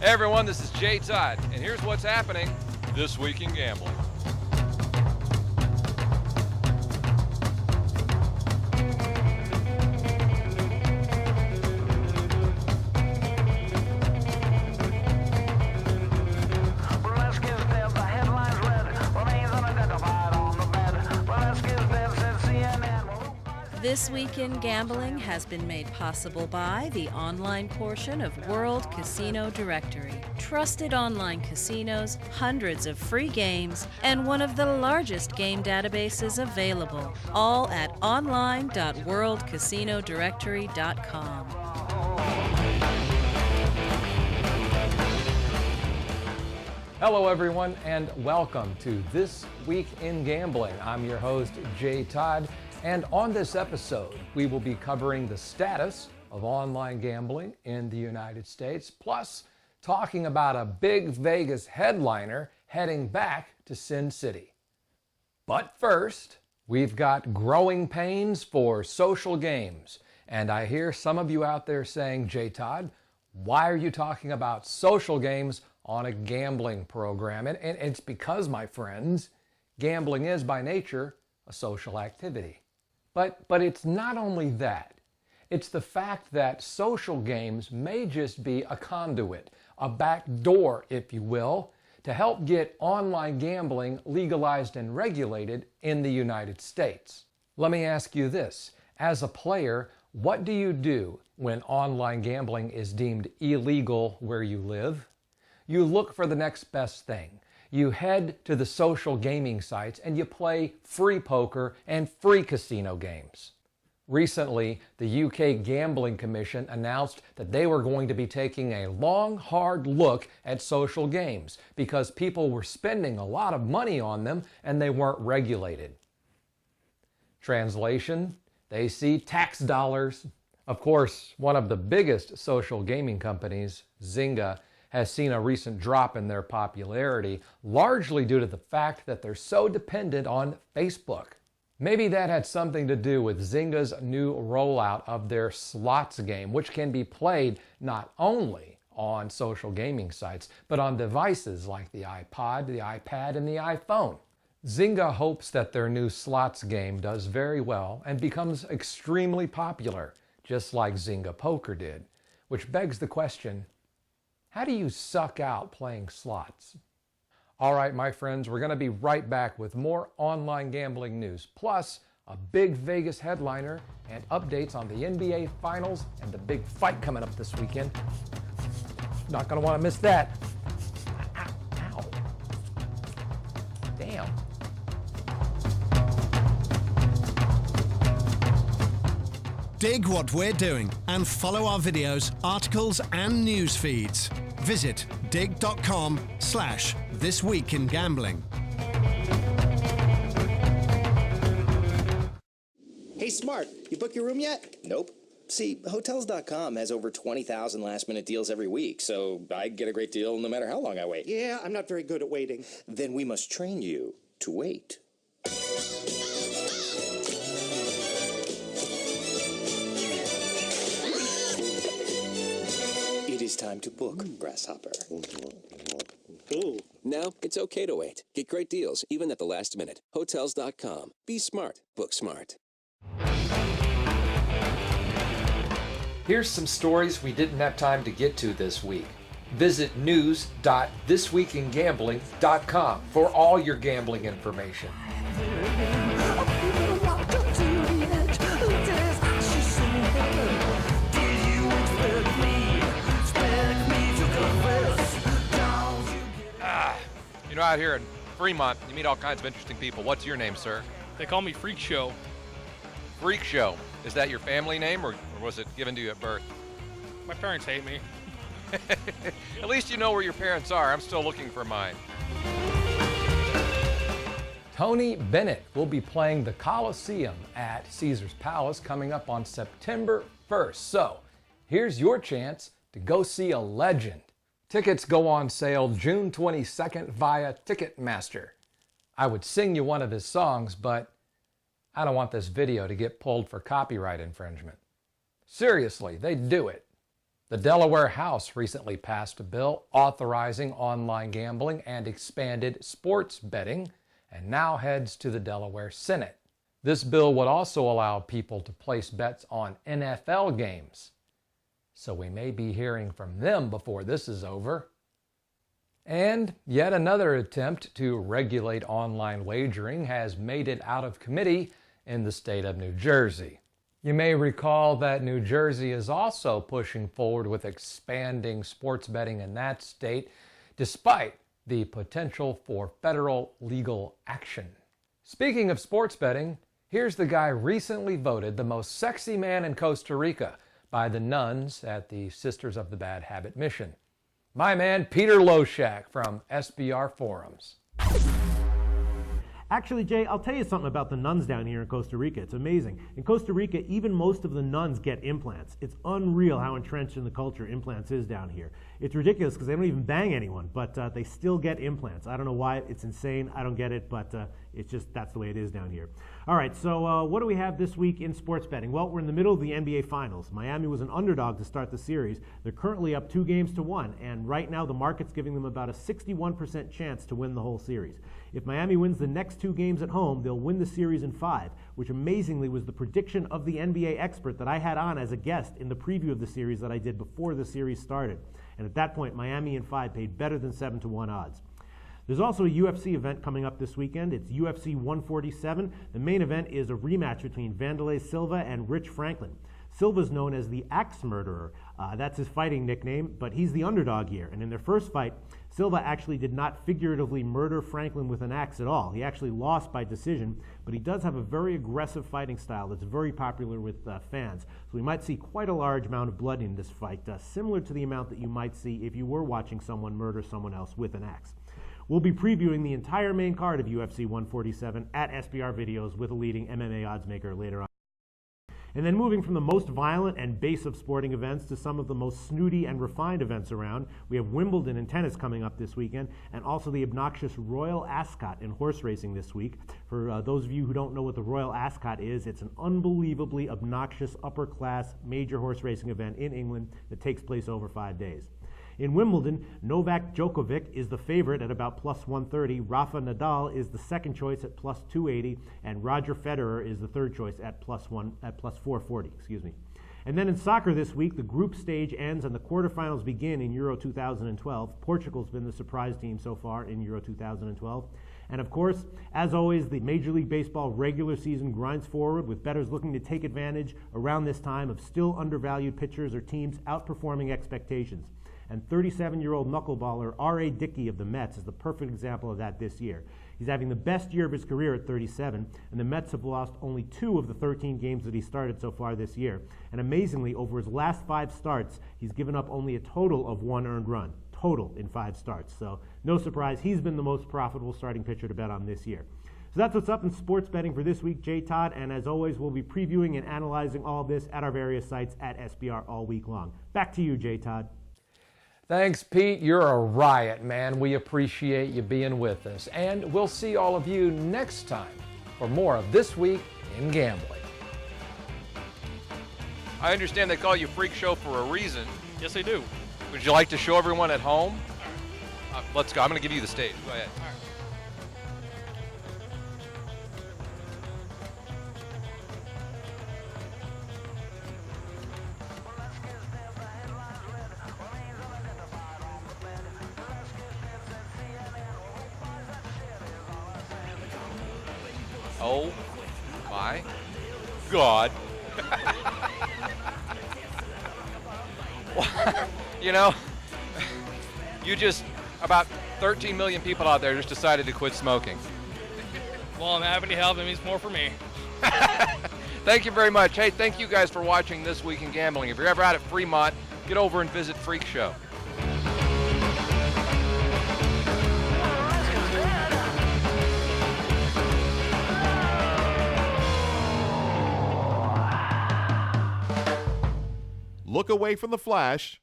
Hey everyone, this is Todd, and here's what's happening this week in gambling. This Week in Gambling has been made possible by the online portion of World Casino Directory. Trusted online casinos, hundreds of free games, and one of the largest game databases available. All at online.worldcasinodirectory.com. Hello everyone and welcome to This Week in Gambling. I'm your host, Todd. And on this episode, we will be covering the status of online gambling in the United States, plus talking about a big Vegas headliner heading back to Sin City. But first, we've got growing pains for social games. And I hear some of you out there saying, Todd, why are you talking about social games on a gambling program? And it's because, my friends, gambling is by nature a social activity. But it's not only that. It's the fact that social games may just be a conduit, a back door, if you will, to help get online gambling legalized and regulated in the United States. Let me ask you this. As a player, what do you do when online gambling is deemed illegal where you live? You look for the next best thing. You head to the social gaming sites and you play free poker and free casino games. Recently, the UK Gambling Commission announced that they were going to be taking a long, hard look at social games because people were spending a lot of money on them and they weren't regulated. Translation, they see tax dollars. Of course, one of the biggest social gaming companies, Zynga, has seen a recent drop in their popularity, largely due to the fact that they're so dependent on Facebook. Maybe that had something to do with Zynga's new rollout of their slots game, which can be played not only on social gaming sites, but on devices like the iPod, the iPad, and the iPhone. Zynga hopes that their new slots game does very well and becomes extremely popular, just like Zynga Poker did, which begs the question, how do you suck out playing slots? All right, my friends, we're going to be right back with more online gambling news, plus a big Vegas headliner and updates on the NBA Finals and the big fight coming up this weekend. Not going to want to miss that. Ow, ow. Damn. Dig what we're doing and follow our videos, articles, and news feeds. Visit dig.com/thisweekingambling. Hey, Smart, you book your room yet? Nope. See, Hotels.com has over 20,000 last-minute deals every week, so I get a great deal no matter how long I wait. Yeah, I'm not very good at waiting. Then we must train you to wait. It is time to book, Grasshopper. Ooh. Now it's okay to wait. Get great deals, even at the last minute. Hotels.com. Be smart. Book smart. Here's some stories we didn't have time to get to this week. Visit news.thisweekingambling.com for all your gambling information. You know, out here in Fremont, you meet all kinds of interesting people. What's your name, sir? They call me Freak Show. Freak Show. Is that your family name, or was it given to you at birth? My parents hate me. At least you know where your parents are. I'm still looking for mine. Tony Bennett will be playing the Coliseum at Caesars Palace coming up on September 1st. So here's your chance to go see a legend. Tickets go on sale June 22nd via Ticketmaster. I would sing you one of his songs, but I don't want this video to get pulled for copyright infringement. Seriously, they'd do it. The Delaware House recently passed a bill authorizing online gambling and expanded sports betting, and now heads to the Delaware Senate. This bill would also allow people to place bets on NFL games. So we may be hearing from them before this is over. And yet another attempt to regulate online wagering has made it out of committee in the state of New Jersey. You may recall that New Jersey is also pushing forward with expanding sports betting in that state, despite the potential for federal legal action. Speaking of sports betting, here's the guy recently voted the most sexy man in Costa Rica by the nuns at the Sisters of the Bad Habit mission. My man, Peter Loshak from SBR Forums. Actually, Jay, I'll tell you something about the nuns down here in Costa Rica. It's amazing. In Costa Rica, even most of the nuns get implants. It's unreal how entrenched in the culture implants is down here. It's ridiculous because they don't even bang anyone, but they still get implants. I don't know why. It's insane. I don't get it, but it's just that's the way it is down here. All right, so what do we have this week in sports betting? Well, we're in the middle of the NBA Finals. Miami was an underdog to start the series. They're currently up 2-1, and right now the market's giving them about a 61% chance to win the whole series. If Miami wins the next 2 games at home, they'll win the series in 5, which amazingly was the prediction of the NBA expert that I had on as a guest in the preview of the series that I did before the series started. And at that point, Miami in 5 paid better than 7-1 odds. There's also a UFC event coming up this weekend. It's UFC 147. The main event is a rematch between Vanderlei Silva and Rich Franklin. Silva's known as the Axe Murderer. That's his fighting nickname, but he's the underdog here. And in their first fight, Silva actually did not figuratively murder Franklin with an axe at all. He actually lost by decision, but he does have a very aggressive fighting style that's very popular with fans. So we might see quite a large amount of blood in this fight, similar to the amount that you might see if you were watching someone murder someone else with an axe. We'll be previewing the entire main card of UFC 147 at SBR Videos with a leading MMA odds maker later on. And then moving from the most violent and base of sporting events to some of the most snooty and refined events around, we have Wimbledon in tennis coming up this weekend, and also the obnoxious Royal Ascot in horse racing this week. For those of you who don't know what the Royal Ascot is, it's an unbelievably obnoxious upper-class major horse racing event in England that takes place over 5 days. In Wimbledon, Novak Djokovic is the favorite at about plus 130, Rafa Nadal is the second choice at plus 280, and Roger Federer is the third choice at plus 440. And then in soccer this week, the group stage ends and the quarterfinals begin in Euro 2012. Portugal's been the surprise team so far in Euro 2012. And of course, as always, the Major League Baseball regular season grinds forward with bettors looking to take advantage around this time of still undervalued pitchers or teams outperforming expectations. And 37-year-old knuckleballer R.A. Dickey of the Mets is the perfect example of that this year. He's having the best year of his career at 37, and the Mets have lost only 2 of the 13 games that he started so far this year. And amazingly, over his last 5 starts, he's given up only a total of 1 earned run, total in 5 starts. So no surprise, he's been the most profitable starting pitcher to bet on this year. So that's what's up in sports betting for this week, Jay Todd, and as always, we'll be previewing and analyzing all of this at our various sites at SBR all week long. Back to you, Jay Todd. Thanks, Pete. You're a riot, man. We appreciate you being with us. And we'll see all of you next time for more of This Week in Gambling. I understand they call you Freak Show for a reason. Yes, they do. Would you like to show everyone at home? Let's go. I'm going to give you the stage. Go ahead. All right. Oh my God. You know, about 13 million people out there just decided to quit smoking. Well, I'm happy to help. It means more for me. Thank you very much. Hey, thank you guys for watching This Week in Gambling. If you're ever out at Fremont, get over and visit Freak Show. Look away from the flash